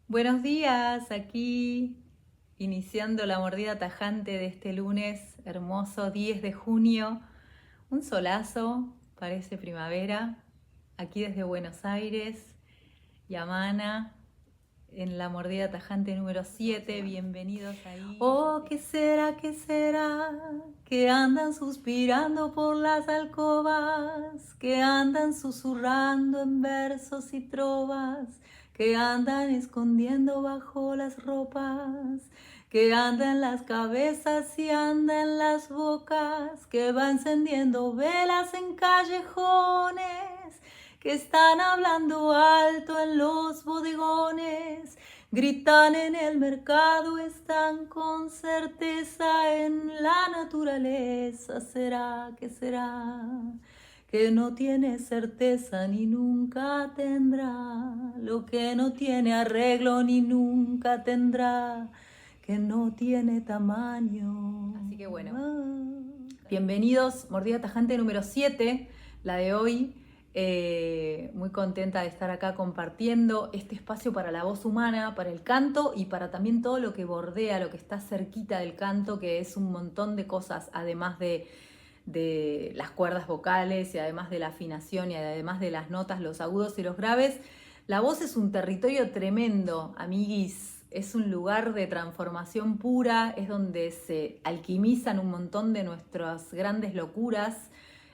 Buenos días, aquí iniciando la mordida tajante de este lunes hermoso 10 de junio. Un solazo, parece primavera, aquí desde Buenos Aires, Yamana, en la mordida tajante número 7. Bienvenidos ahí. Oh, ¿qué será, qué será? Que andan suspirando por las alcobas, que andan susurrando en versos y trovas, que andan escondiendo bajo las ropas, que anda en las cabezas y anda en las bocas, que va encendiendo velas en callejones, que están hablando alto en los bodegones, gritan en el mercado, están con certeza en la naturaleza. ¿Será que será? Que no tiene certeza ni nunca tendrá, lo que no tiene arreglo ni nunca tendrá, que no tiene tamaño. Así que bueno, bienvenidos, mordida tajante número 7, la de hoy. Muy contenta de estar acá compartiendo este espacio para la voz humana, para el canto y para también todo lo que bordea, lo que está cerquita del canto, que es un montón de cosas, además de las cuerdas vocales y además de la afinación y además de las notas, los agudos y los graves. La voz es un territorio tremendo, amiguis. Es un lugar de transformación pura, es donde se alquimizan un montón de nuestras grandes locuras,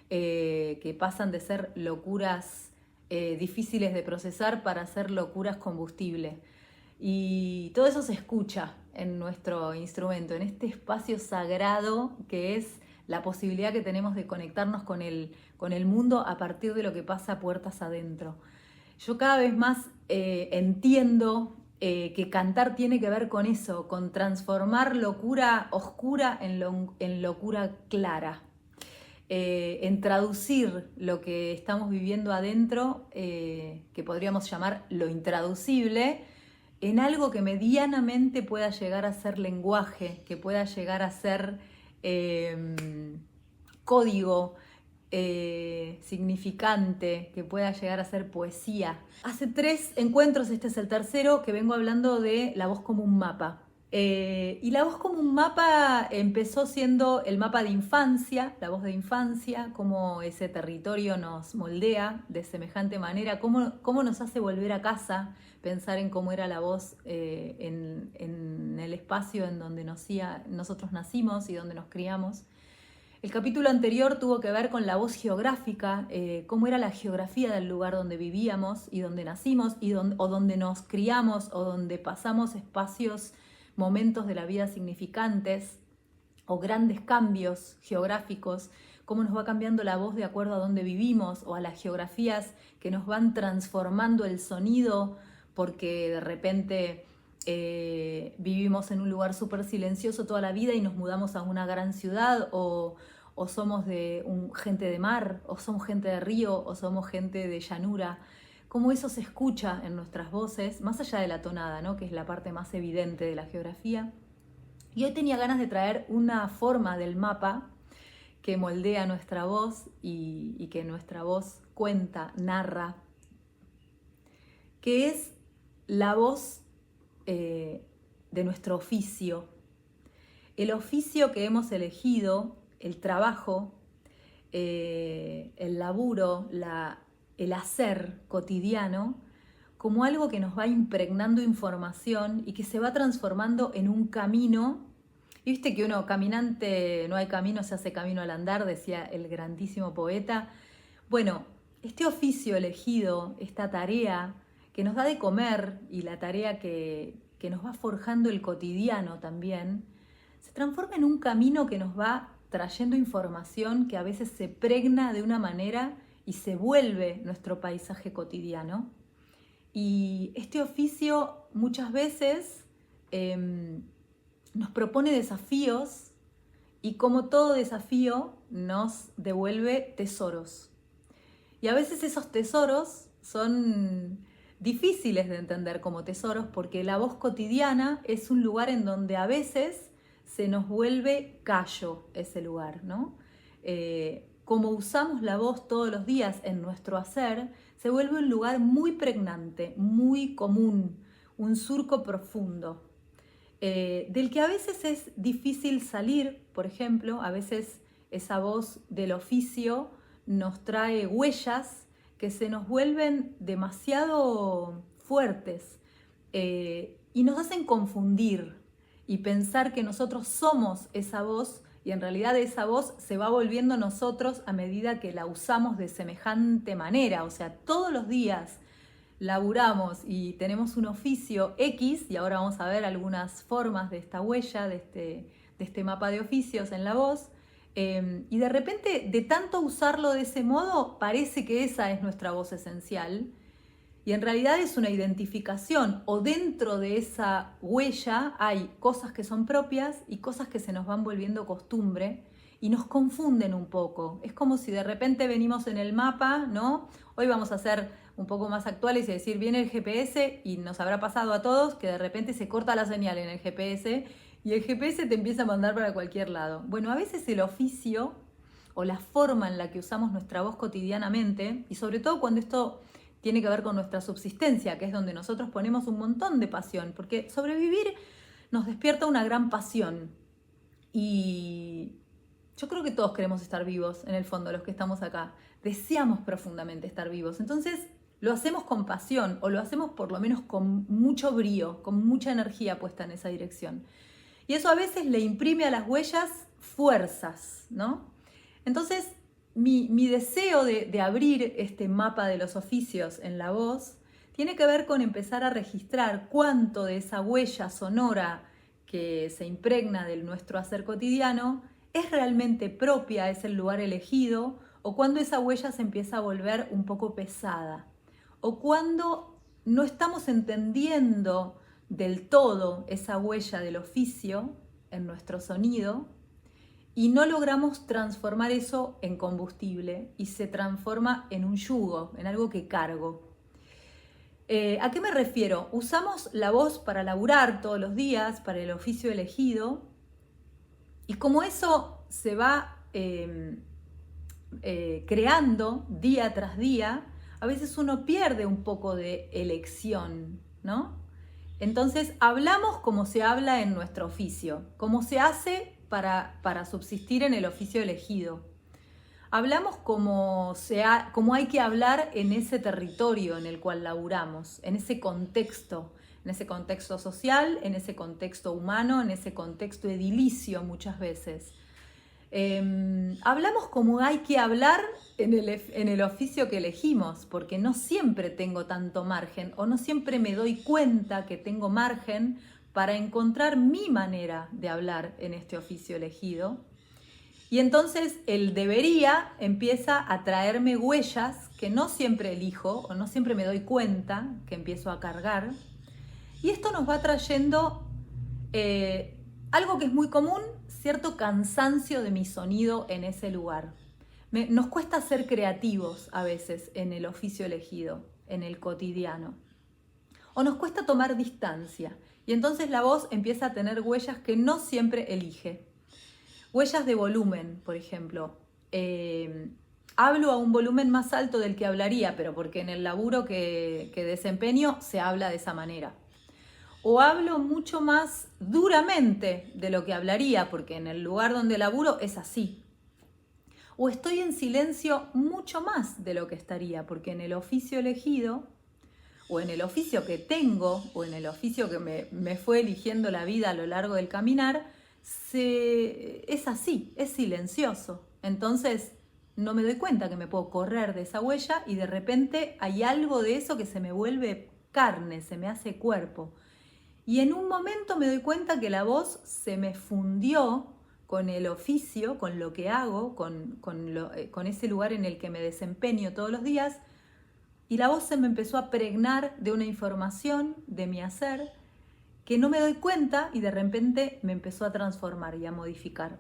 que pasan de ser locuras difíciles de procesar para ser locuras combustible. Y todo eso se escucha en nuestro instrumento, en este espacio sagrado que es la posibilidad que tenemos de conectarnos con el mundo a partir de lo que pasa puertas adentro. Yo cada vez más entiendo que cantar tiene que ver con eso, con transformar locura oscura en locura clara. En traducir lo que estamos viviendo adentro, que podríamos llamar lo intraducible, en algo que medianamente pueda llegar a ser lenguaje, que pueda llegar a ser código, significante, que pueda llegar a ser poesía. Hace 3 encuentros, este es el tercero, que vengo hablando de la voz como un mapa. Y la voz como un mapa empezó siendo el mapa de infancia, la voz de infancia, cómo ese territorio nos moldea de semejante manera, cómo nos hace volver a casa, pensar en cómo era la voz en el espacio en donde nosotros nacimos y donde nos criamos. El capítulo anterior tuvo que ver con la voz geográfica, cómo era la geografía del lugar donde vivíamos y donde nacimos o donde nos criamos o donde pasamos espacios, momentos de la vida significantes o grandes cambios geográficos, cómo nos va cambiando la voz de acuerdo a donde vivimos o a las geografías que nos van transformando el sonido porque de repente vivimos en un lugar súper silencioso toda la vida y nos mudamos a una gran ciudad o somos gente de mar o somos gente de río o somos gente de llanura. Cómo eso se escucha en nuestras voces, más allá de la tonada, ¿no? Que es la parte más evidente de la geografía. Y hoy tenía ganas de traer una forma del mapa que moldea nuestra voz y que nuestra voz cuenta, narra, que es la voz de nuestro oficio. El oficio que hemos elegido, el trabajo, el laburo, el hacer cotidiano, como algo que nos va impregnando información y que se va transformando en un camino. Y viste que uno caminante, no hay camino, se hace camino al andar, decía el grandísimo poeta. Bueno, este oficio elegido, esta tarea que nos da de comer y la tarea que nos va forjando el cotidiano también, se transforma en un camino que nos va trayendo información que a veces se pregna de una manera y se vuelve nuestro paisaje cotidiano. Y este oficio muchas veces nos propone desafíos y como todo desafío nos devuelve tesoros. Y a veces esos tesoros son difíciles de entender como tesoros porque la voz cotidiana es un lugar en donde a veces se nos vuelve callo ese lugar, ¿no? Como usamos la voz todos los días en nuestro hacer, se vuelve un lugar muy pregnante, muy común, un surco profundo, del que a veces es difícil salir. Por ejemplo, a veces esa voz del oficio nos trae huellas que se nos vuelven demasiado fuertes, y nos hacen confundir y pensar que nosotros somos esa voz, y en realidad esa voz se va volviendo nosotros a medida que la usamos de semejante manera. O sea, todos los días laburamos y tenemos un oficio X, y ahora vamos a ver algunas formas de esta huella, de este mapa de oficios en la voz, y de repente, de tanto usarlo de ese modo, parece que esa es nuestra voz esencial, y en realidad es una identificación, o dentro de esa huella hay cosas que son propias y cosas que se nos van volviendo costumbre y nos confunden un poco. Es como si de repente venimos en el mapa, ¿no? Hoy vamos a ser un poco más actuales y decir, viene el GPS, y nos habrá pasado a todos que de repente se corta la señal en el GPS y el GPS te empieza a mandar para cualquier lado. Bueno, a veces el oficio o la forma en la que usamos nuestra voz cotidianamente, y sobre todo cuando esto tiene que ver con nuestra subsistencia, que es donde nosotros ponemos un montón de pasión, porque sobrevivir nos despierta una gran pasión. Y yo creo que todos queremos estar vivos, en el fondo, los que estamos acá. Deseamos profundamente estar vivos. Entonces, lo hacemos con pasión, o lo hacemos por lo menos con mucho brío, con mucha energía puesta en esa dirección. Y eso a veces le imprime a las huellas fuerzas, ¿no? Entonces, mi deseo de abrir este mapa de los oficios en la voz tiene que ver con empezar a registrar cuánto de esa huella sonora que se impregna de nuestro hacer cotidiano es realmente propia, es el lugar elegido, o cuando esa huella se empieza a volver un poco pesada, o cuando no estamos entendiendo del todo esa huella del oficio en nuestro sonido, y no logramos transformar eso en combustible y se transforma en un yugo, en algo que cargo. ¿A qué me refiero? Usamos la voz para laburar todos los días, para el oficio elegido, y como eso se va creando día tras día, a veces uno pierde un poco de elección, ¿no? Entonces hablamos como se habla en nuestro oficio, como se hace para subsistir en el oficio elegido. Hablamos como hay que hablar en ese territorio en el cual laburamos, en ese contexto social, en ese contexto humano, en ese contexto edilicio muchas veces. Hablamos como hay que hablar en el oficio que elegimos, porque no siempre tengo tanto margen, o no siempre me doy cuenta que tengo margen para encontrar mi manera de hablar en este oficio elegido. Y entonces el debería empieza a traerme huellas que no siempre elijo, o no siempre me doy cuenta que empiezo a cargar. Y esto nos va trayendo algo que es muy común, cierto cansancio de mi sonido en ese lugar. Nos cuesta ser creativos a veces en el oficio elegido, en el cotidiano. O nos cuesta tomar distancia. Y entonces la voz empieza a tener huellas que no siempre elige. Huellas de volumen, por ejemplo. Hablo a un volumen más alto del que hablaría, pero porque en el laburo que desempeño se habla de esa manera. O hablo mucho más duramente de lo que hablaría, porque en el lugar donde laburo es así. O estoy en silencio mucho más de lo que estaría, porque en el oficio elegido, o en el oficio que tengo, o en el oficio que me fue eligiendo la vida a lo largo del caminar, es así, es silencioso. Entonces no me doy cuenta que me puedo correr de esa huella, y de repente hay algo de eso que se me vuelve carne, se me hace cuerpo. Y en un momento me doy cuenta que la voz se me fundió con el oficio, con lo que hago, con ese lugar en el que me desempeño todos los días, y la voz se me empezó a pregnar de una información de mi hacer que no me doy cuenta, y de repente me empezó a transformar y a modificar.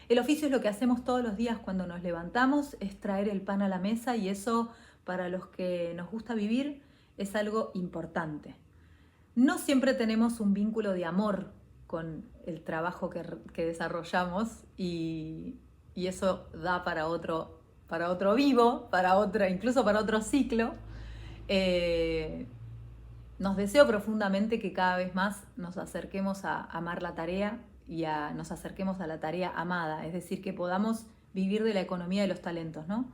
El oficio es lo que hacemos todos los días cuando nos levantamos, es traer el pan a la mesa, y eso, para los que nos gusta vivir, es algo importante. No siempre tenemos un vínculo de amor con el trabajo que desarrollamos, y eso da para otro vivo, incluso para otro ciclo. nos deseo profundamente que cada vez más nos acerquemos a amar la tarea y nos acerquemos a la tarea amada, es decir, que podamos vivir de la economía de los talentos, ¿no?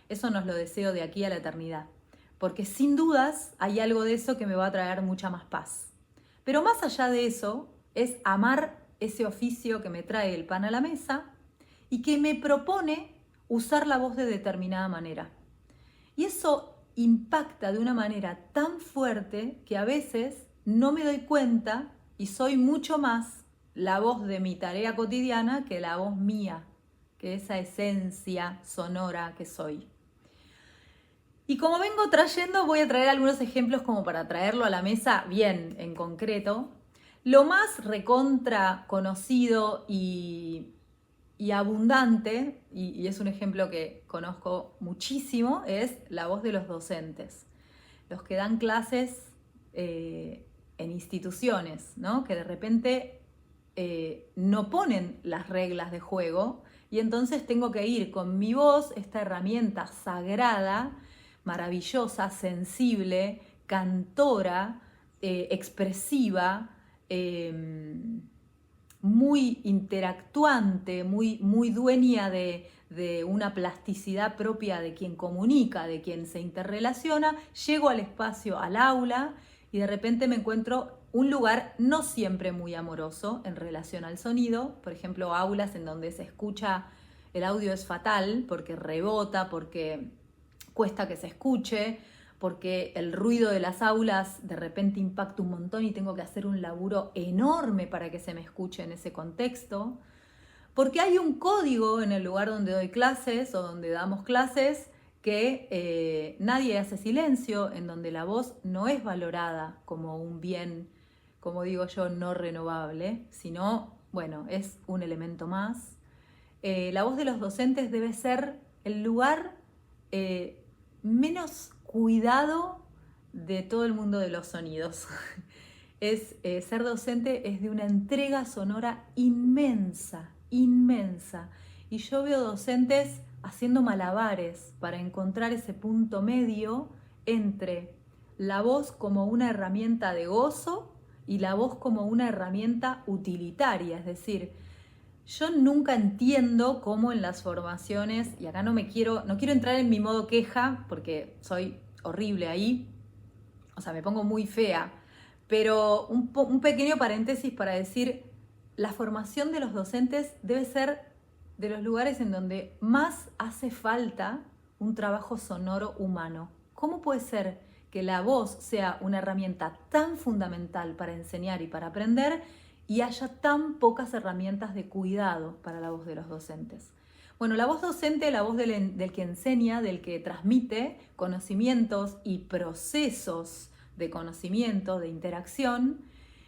Eso nos lo deseo de aquí a la eternidad, porque sin dudas hay algo de eso que me va a traer mucha más paz. Pero más allá de eso, es amar ese oficio que me trae el pan a la mesa y que me propone usar la voz de determinada manera. Y eso impacta de una manera tan fuerte que a veces no me doy cuenta y soy mucho más la voz de mi tarea cotidiana que la voz mía, que esa esencia sonora que soy. Y como vengo trayendo, voy a traer algunos ejemplos como para traerlo a la mesa bien en concreto. Lo más recontra conocido y abundante, y es un ejemplo que conozco muchísimo, es la voz de los docentes. Los que dan clases en instituciones, ¿no? Que de repente no ponen las reglas de juego y entonces tengo que ir con mi voz, esta herramienta sagrada, maravillosa, sensible, cantora, expresiva, muy interactuante, muy dueña de una plasticidad propia de quien comunica, de quien se interrelaciona. Llego al espacio, al aula, y de repente me encuentro un lugar no siempre muy amoroso en relación al sonido. Por ejemplo, aulas en donde se escucha, el audio es fatal porque rebota, porque cuesta que se escuche, porque el ruido de las aulas de repente impacta un montón y tengo que hacer un laburo enorme para que se me escuche en ese contexto, porque hay un código en el lugar donde doy clases o donde damos clases que nadie hace silencio, en donde la voz no es valorada como un bien, como digo yo, no renovable, sino, bueno, es un elemento más. La voz de los docentes debe ser el lugar menos cuidado de todo el mundo de los sonidos. Ser docente es de una entrega sonora inmensa, inmensa. Y yo veo docentes haciendo malabares para encontrar ese punto medio entre la voz como una herramienta de gozo y la voz como una herramienta utilitaria. Es decir, yo nunca entiendo cómo en las formaciones, y acá no quiero entrar en mi modo queja porque soy horrible ahí, o sea, me pongo muy fea, pero un pequeño paréntesis para decir, la formación de los docentes debe ser de los lugares en donde más hace falta un trabajo sonoro humano. ¿Cómo puede ser que la voz sea una herramienta tan fundamental para enseñar y para aprender y haya tan pocas herramientas de cuidado para la voz de los docentes? Bueno, la voz docente, la voz del que enseña, del que transmite conocimientos y procesos de conocimiento, de interacción,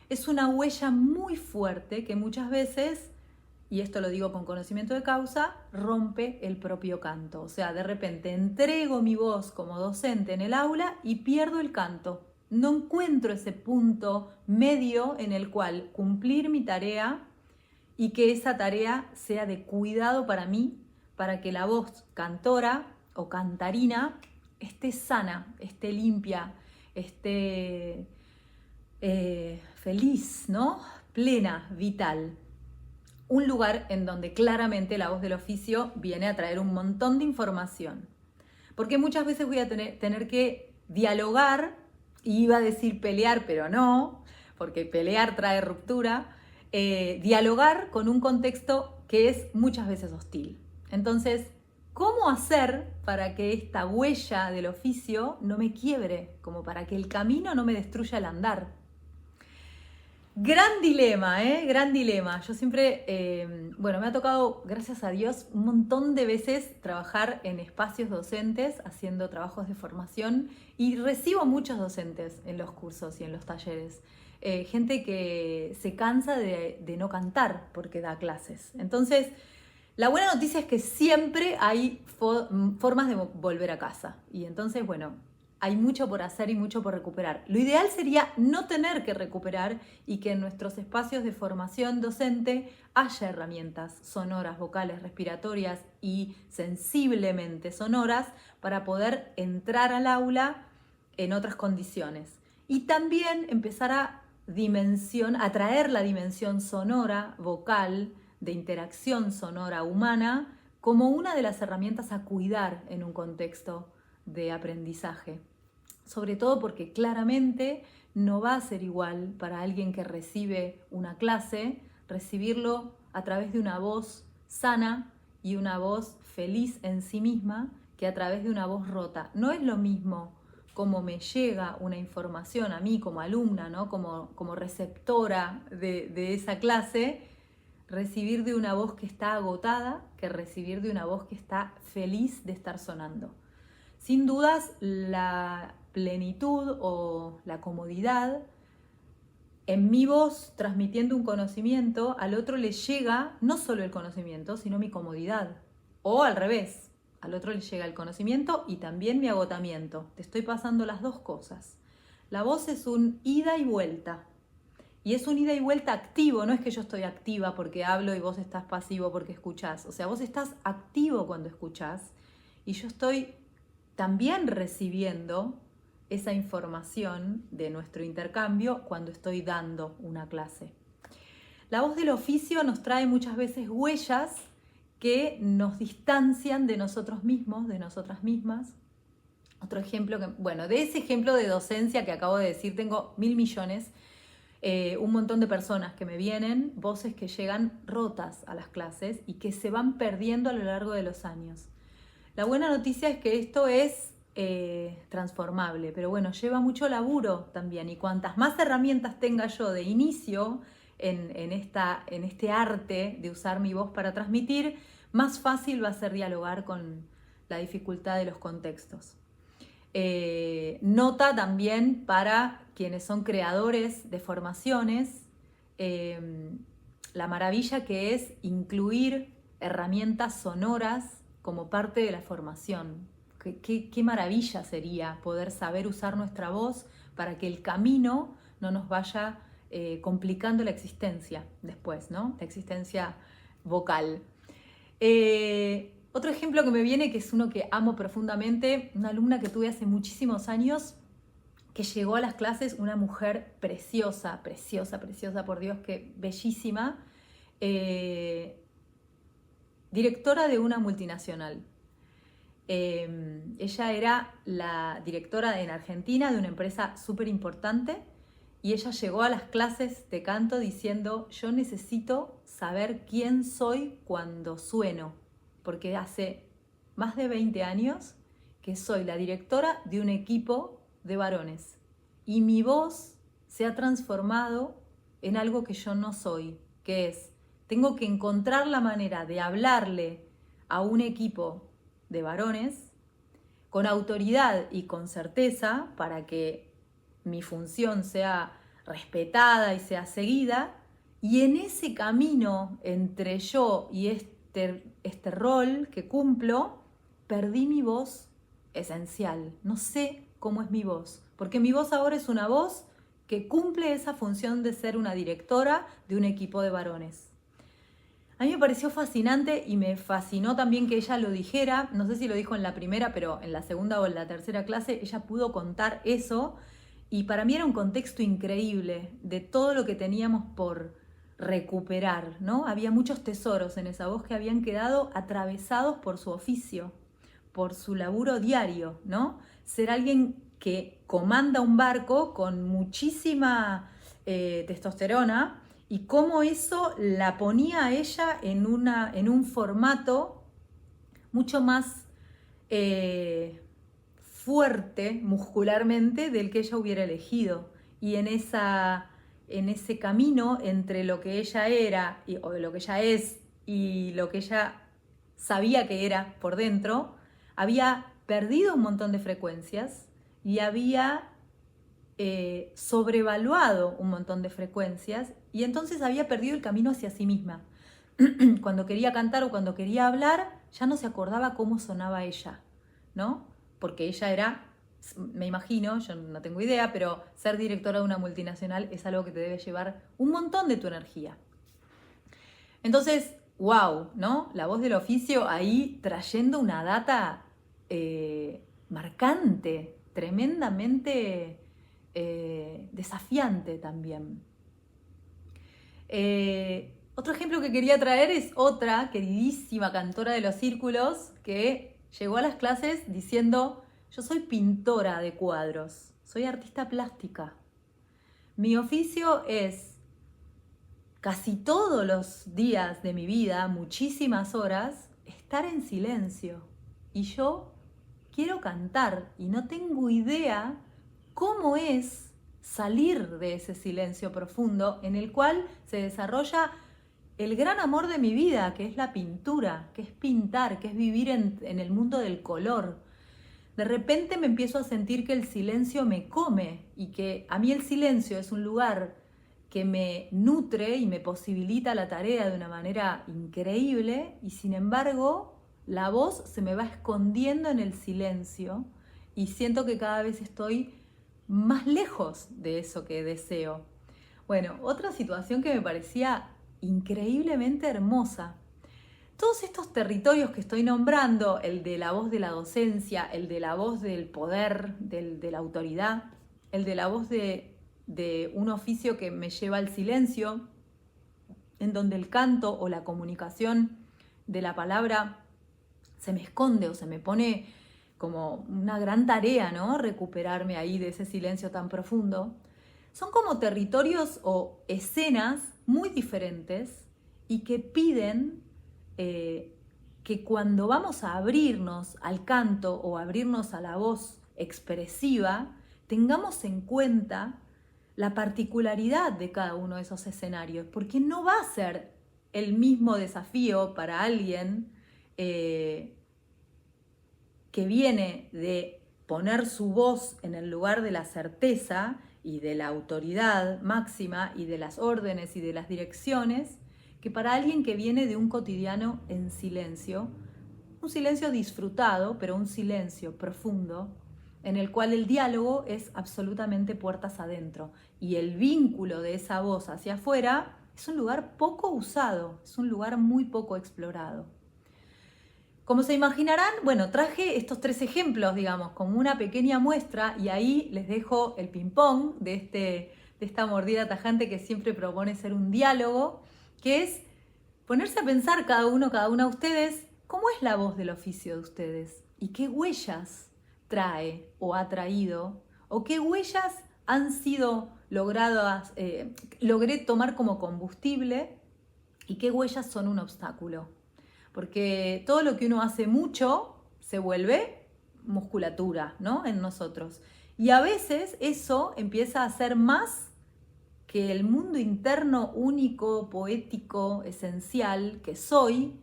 es una huella muy fuerte que muchas veces, y esto lo digo con conocimiento de causa, rompe el propio canto. O sea, de repente entrego mi voz como docente en el aula y pierdo el canto. No encuentro ese punto medio en el cual cumplir mi tarea y que esa tarea sea de cuidado para mí, para que la voz cantora o cantarina esté sana, esté limpia, esté feliz, ¿no? Plena, vital. Un lugar en donde claramente la voz del oficio viene a traer un montón de información. Porque muchas veces voy a tener que dialogar, y iba a decir pelear, pero no, porque pelear trae ruptura, dialogar con un contexto que es muchas veces hostil. Entonces, ¿cómo hacer para que esta huella del oficio no me quiebre? Como para que el camino no me destruya el andar. Gran dilema, gran dilema. Yo siempre, me ha tocado, gracias a Dios, un montón de veces trabajar en espacios docentes, haciendo trabajos de formación, y recibo muchos docentes en los cursos y en los talleres. Gente que se cansa de no cantar porque da clases. Entonces, la buena noticia es que siempre hay formas de volver a casa. Y entonces, hay mucho por hacer y mucho por recuperar. Lo ideal sería no tener que recuperar y que en nuestros espacios de formación docente haya herramientas sonoras, vocales, respiratorias y sensiblemente sonoras para poder entrar al aula en otras condiciones. y también empezar a traer la dimensión sonora, vocal, de interacción sonora humana, como una de las herramientas a cuidar en un contexto de aprendizaje. Sobre todo porque claramente no va a ser igual para alguien que recibe una clase, recibirlo a través de una voz sana y una voz feliz en sí misma, que a través de una voz rota. No es lo mismo cómo me llega una información a mí como alumna, ¿no? como receptora de esa clase, recibir de una voz que está agotada que recibir de una voz que está feliz de estar sonando. Sin dudas, la plenitud o la comodidad en mi voz transmitiendo un conocimiento, al otro le llega no solo el conocimiento, sino mi comodidad. O al revés, al otro le llega el conocimiento y también mi agotamiento. Te estoy pasando las dos cosas. La voz es un ida y vuelta. Y es un ida y vuelta activo, no es que yo estoy activa porque hablo y vos estás pasivo porque escuchás. O sea, vos estás activo cuando escuchás y yo estoy también recibiendo esa información de nuestro intercambio cuando estoy dando una clase. La voz del oficio nos trae muchas veces huellas que nos distancian de nosotros mismos, de nosotras mismas. Otro ejemplo, de ese ejemplo de docencia que acabo de decir, tengo 1000 millones, un montón de personas que me vienen, voces que llegan rotas a las clases y que se van perdiendo a lo largo de los años. La buena noticia es que esto es transformable, pero bueno, lleva mucho laburo también, y cuantas más herramientas tenga yo de inicio en este arte de usar mi voz para transmitir, más fácil va a ser dialogar con la dificultad de los contextos. Nota también para quienes son creadores de formaciones, la maravilla que es incluir herramientas sonoras como parte de la formación. Qué maravilla sería poder saber usar nuestra voz para que el camino no nos vaya complicando la existencia después, ¿no? La existencia vocal. Otro ejemplo que me viene, que es uno que amo profundamente, una alumna que tuve hace muchísimos años, que llegó a las clases, una mujer preciosa, preciosa, preciosa, por Dios, que bellísima, directora de una multinacional. Ella era la directora en Argentina de una empresa súper importante y ella llegó a las clases de canto diciendo: yo necesito saber quién soy cuando sueno, porque hace más de 20 años que soy la directora de un equipo de varones y mi voz se ha transformado en algo que yo no soy, que es, tengo que encontrar la manera de hablarle a un equipo de varones con autoridad y con certeza para que mi función sea respetada y sea seguida, y en ese camino entre yo y este rol que cumplo, perdí mi voz esencial. No sé cómo es mi voz, porque mi voz ahora es una voz que cumple esa función de ser una directora de un equipo de varones. A mí me pareció fascinante y me fascinó también que ella lo dijera. No sé si lo dijo en la primera, pero en la segunda o en la tercera clase ella pudo contar eso. Y para mí era un contexto increíble de todo lo que teníamos por recuperar, ¿no? Había muchos tesoros en esa voz que habían quedado atravesados por su oficio, por su laburo diario, ¿no? Ser alguien que comanda un barco con muchísima testosterona, y cómo eso la ponía a ella en un formato mucho más fuerte muscularmente del que ella hubiera elegido. Y en ese camino entre lo que ella era o lo que ella es y lo que ella sabía que era por dentro, había perdido un montón de frecuencias y había sobrevaluado un montón de frecuencias, y entonces había perdido el camino hacia sí misma. Cuando quería cantar o cuando quería hablar, ya no se acordaba cómo sonaba ella, ¿no? Porque ella era, me imagino, yo no tengo idea, pero ser directora de una multinacional es algo que te debe llevar un montón de tu energía. Entonces, wow, ¿no? La voz del oficio ahí trayendo una data marcante, tremendamente desafiante también. Otro ejemplo que quería traer es otra queridísima cantora de los círculos que llegó a las clases diciendo: yo soy pintora de cuadros, soy artista plástica. Mi oficio es casi todos los días de mi vida, muchísimas horas, estar en silencio. Y yo quiero cantar y no tengo idea cómo es salir de ese silencio profundo en el cual se desarrolla el gran amor de mi vida, que es la pintura, que es pintar, que es vivir en el mundo del color. De repente me empiezo a sentir que el silencio me come y que a mí el silencio es un lugar que me nutre y me posibilita la tarea de una manera increíble, y sin embargo la voz se me va escondiendo en el silencio y siento que cada vez estoy más lejos de eso que deseo. Bueno, otra situación que me parecía increíblemente hermosa. Todos estos territorios que estoy nombrando, el de la voz de la docencia, el de la voz del poder, de la autoridad, el de la voz de un oficio que me lleva al silencio, en donde el canto o la comunicación de la palabra se me esconde o se me pone como una gran tarea, ¿no? Recuperarme ahí de ese silencio tan profundo. Son como territorios o escenas muy diferentes y que piden que cuando vamos a abrirnos al canto o abrirnos a la voz expresiva, tengamos en cuenta la particularidad de cada uno de esos escenarios, porque no va a ser el mismo desafío para alguien que viene de poner su voz en el lugar de la certeza y de la autoridad máxima y de las órdenes y de las direcciones, que para alguien que viene de un cotidiano en silencio, un silencio disfrutado, pero un silencio profundo, en el cual el diálogo es absolutamente puertas adentro y el vínculo de esa voz hacia afuera es un lugar poco usado, es un lugar muy poco explorado. Como se imaginarán, bueno, traje estos 3 ejemplos, digamos, como una pequeña muestra, y ahí les dejo el ping-pong de esta mordida tajante que siempre propone ser un diálogo, que es ponerse a pensar cada una de ustedes, ¿cómo es la voz del oficio de ustedes? ¿Y qué huellas trae o ha traído? ¿O qué huellas han sido logradas, logré tomar como combustible, y qué huellas son un obstáculo? Porque todo lo que uno hace mucho se vuelve musculatura, ¿no? En nosotros. Y a veces eso empieza a ser más que el mundo interno único, poético, esencial que soy,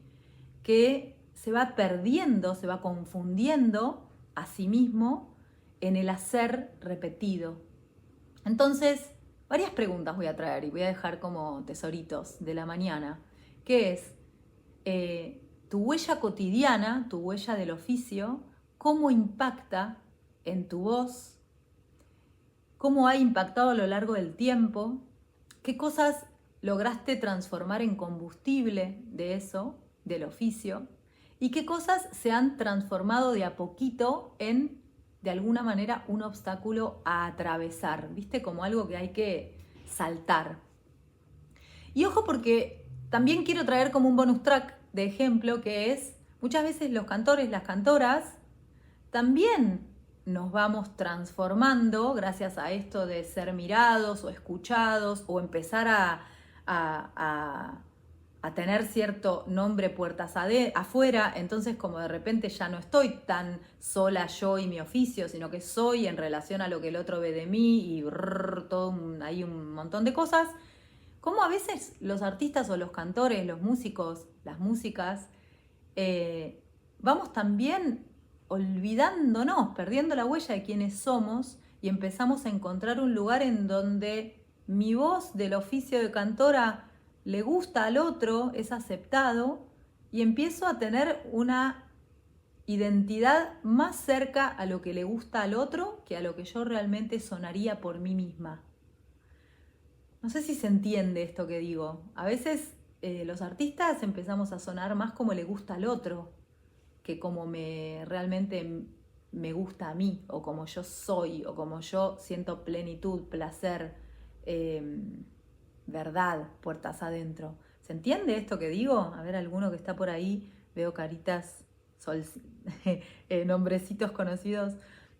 que se va perdiendo, se va confundiendo a sí mismo en el hacer repetido. Entonces, varias preguntas voy a traer y voy a dejar como tesoritos de la mañana, que es tu huella cotidiana, tu huella del oficio, cómo impacta en tu voz, cómo ha impactado a lo largo del tiempo, qué cosas lograste transformar en combustible de eso, del oficio, y qué cosas se han transformado de a poquito en, de alguna manera, un obstáculo a atravesar, ¿viste? Como algo que hay que saltar. Y ojo, porque también quiero traer como un bonus track de ejemplo, que es, muchas veces los cantores, las cantoras, también nos vamos transformando gracias a esto de ser mirados o escuchados o empezar a tener cierto nombre puertas afuera. Entonces, como de repente ya no estoy tan sola yo y mi oficio, sino que soy en relación a lo que el otro ve de mí y hay un montón de cosas. Como a veces los artistas o los cantores, los músicos, las músicas, vamos también olvidándonos, perdiendo la huella de quienes somos, y empezamos a encontrar un lugar en donde mi voz del oficio de cantora le gusta al otro, es aceptado, y empiezo a tener una identidad más cerca a lo que le gusta al otro que a lo que yo realmente sonaría por mí misma. No sé si se entiende esto que digo. A veces los artistas empezamos a sonar más como le gusta al otro que como realmente me gusta a mí, o como yo soy, o como yo siento plenitud, placer, verdad, puertas adentro. ¿Se entiende esto que digo? A ver, alguno que está por ahí, veo caritas, nombrecitos conocidos.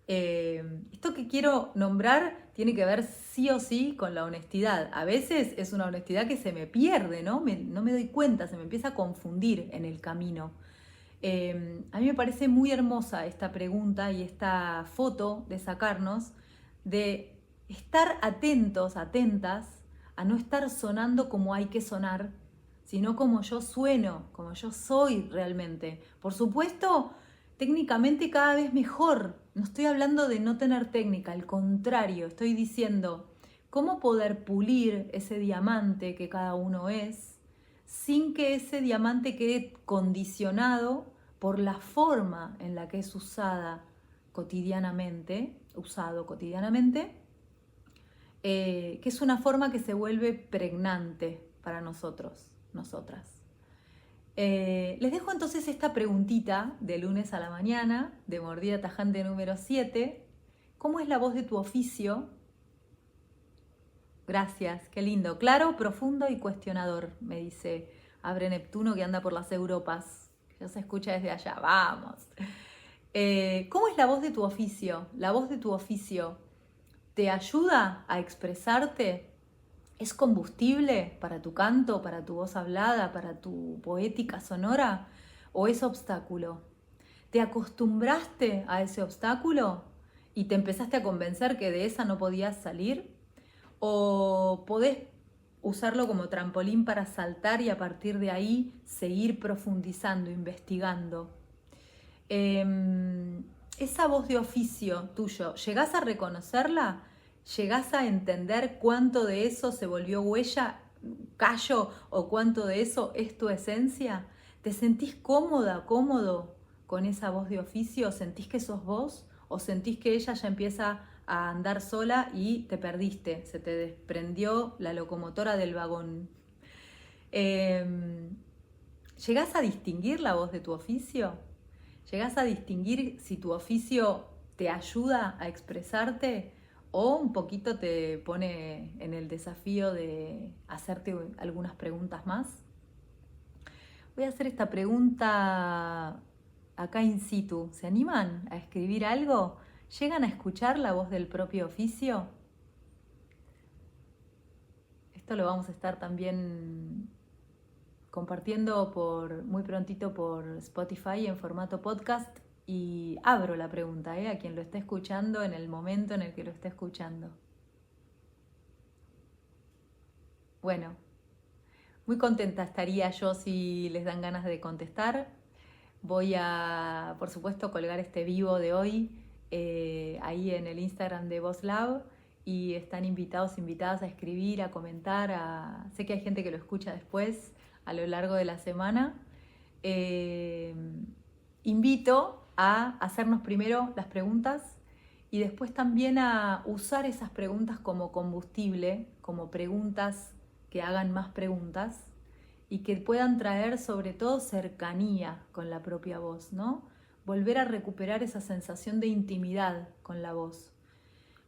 Esto que quiero nombrar tiene que ver sí o sí con la honestidad. A veces es una honestidad que se me pierde, ¿no? No me doy cuenta, se me empieza a confundir en el camino. A mí me parece muy hermosa esta pregunta y esta foto de sacarnos, de estar atentos, atentas, a no estar sonando como hay que sonar, sino como yo sueno, como yo soy realmente. Por supuesto, técnicamente cada vez mejor. No estoy hablando de no tener técnica, al contrario, estoy diciendo cómo poder pulir ese diamante que cada uno es sin que ese diamante quede condicionado por la forma en la que es usado cotidianamente, que es una forma que se vuelve pregnante para nosotros, nosotras. Les dejo entonces esta preguntita de lunes a la mañana, de mordida tajante número 7. ¿Cómo es la voz de tu oficio? Gracias, qué lindo. Claro, profundo y cuestionador, me dice Abre Neptuno, que anda por las Europas. Ya se escucha desde allá, vamos. ¿Cómo es la voz de tu oficio? ¿La voz de tu oficio te ayuda a expresarte? ¿Es combustible para tu canto, para tu voz hablada, para tu poética sonora? ¿O es obstáculo? ¿Te acostumbraste a ese obstáculo y te empezaste a convencer que de esa no podías salir? ¿O podés usarlo como trampolín para saltar y a partir de ahí seguir profundizando, investigando? Esa voz de oficio tuyo, ¿llegás a reconocerla? ¿Llegás a entender cuánto de eso se volvió huella, callo, o cuánto de eso es tu esencia? ¿Te sentís cómoda, cómodo con esa voz de oficio? ¿Sentís que sos vos? ¿O sentís que ella ya empieza a andar sola y te perdiste? Se te desprendió la locomotora del vagón. ¿Llegás a distinguir la voz de tu oficio? ¿Llegás a distinguir si tu oficio te ayuda a expresarte o un poquito te pone en el desafío de hacerte algunas preguntas más? Voy a hacer esta pregunta acá in situ. ¿Se animan a escribir algo? ¿Llegan a escuchar la voz del propio oficio? Esto lo vamos a estar también compartiendo muy prontito por Spotify en formato podcast, y abro la pregunta a quien lo esté escuchando en el momento en el que lo esté escuchando. Bueno, muy contenta estaría yo si les dan ganas de contestar. Voy a, por supuesto, colgar este vivo de hoy ahí en el Instagram de VozLab, y están invitadas a escribir, a comentar. Sé que hay gente que lo escucha después, a lo largo de la semana. Invito a hacernos primero las preguntas y después también a usar esas preguntas como combustible, como preguntas que hagan más preguntas y que puedan traer sobre todo cercanía con la propia voz, ¿no? Volver a recuperar esa sensación de intimidad con la voz.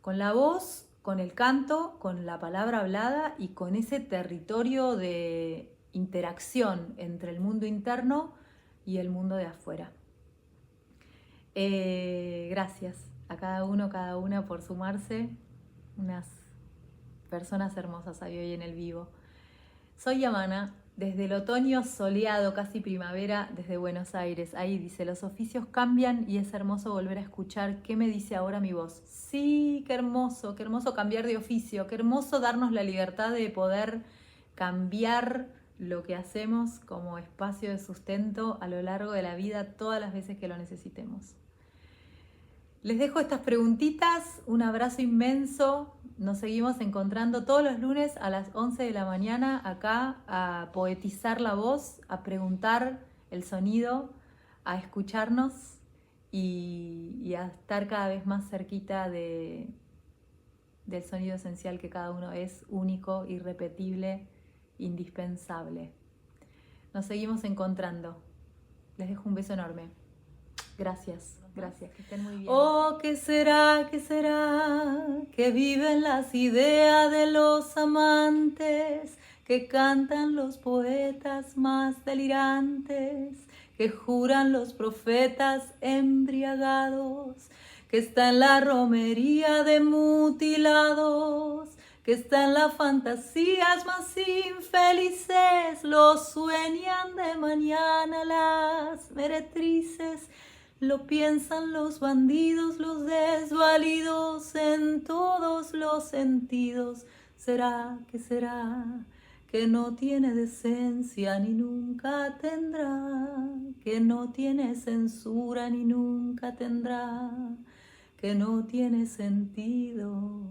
Con la voz, con el canto, con la palabra hablada y con ese territorio de interacción entre el mundo interno y el mundo de afuera. Gracias a cada uno, cada una por sumarse. Unas personas hermosas hay hoy en el vivo. Soy Yamana, desde el otoño soleado, casi primavera, desde Buenos Aires. Ahí dice, los oficios cambian y es hermoso volver a escuchar qué me dice ahora mi voz. Sí, qué hermoso cambiar de oficio, qué hermoso darnos la libertad de poder cambiar lo que hacemos como espacio de sustento a lo largo de la vida, todas las veces que lo necesitemos. Les dejo estas preguntitas, un abrazo inmenso. Nos seguimos encontrando todos los lunes a las 11 de la mañana acá a poetizar la voz, a preguntar el sonido, a escucharnos y a estar cada vez más cerquita del sonido esencial que cada uno es, único, irrepetible, indispensable. Nos seguimos encontrando. Les dejo un beso enorme. Gracias. Gracias, que estén muy bien. Oh, ¿qué será, que viven las ideas de los amantes, que cantan los poetas más delirantes, que juran los profetas embriagados, que está en la romería de mutilados, que está en las fantasías más infelices, lo sueñan de mañana las meretrices, lo piensan los bandidos, los desvalidos en todos los sentidos. ¿Será, que no tiene decencia ni nunca tendrá? Que no tiene censura ni nunca tendrá? Que no tiene sentido.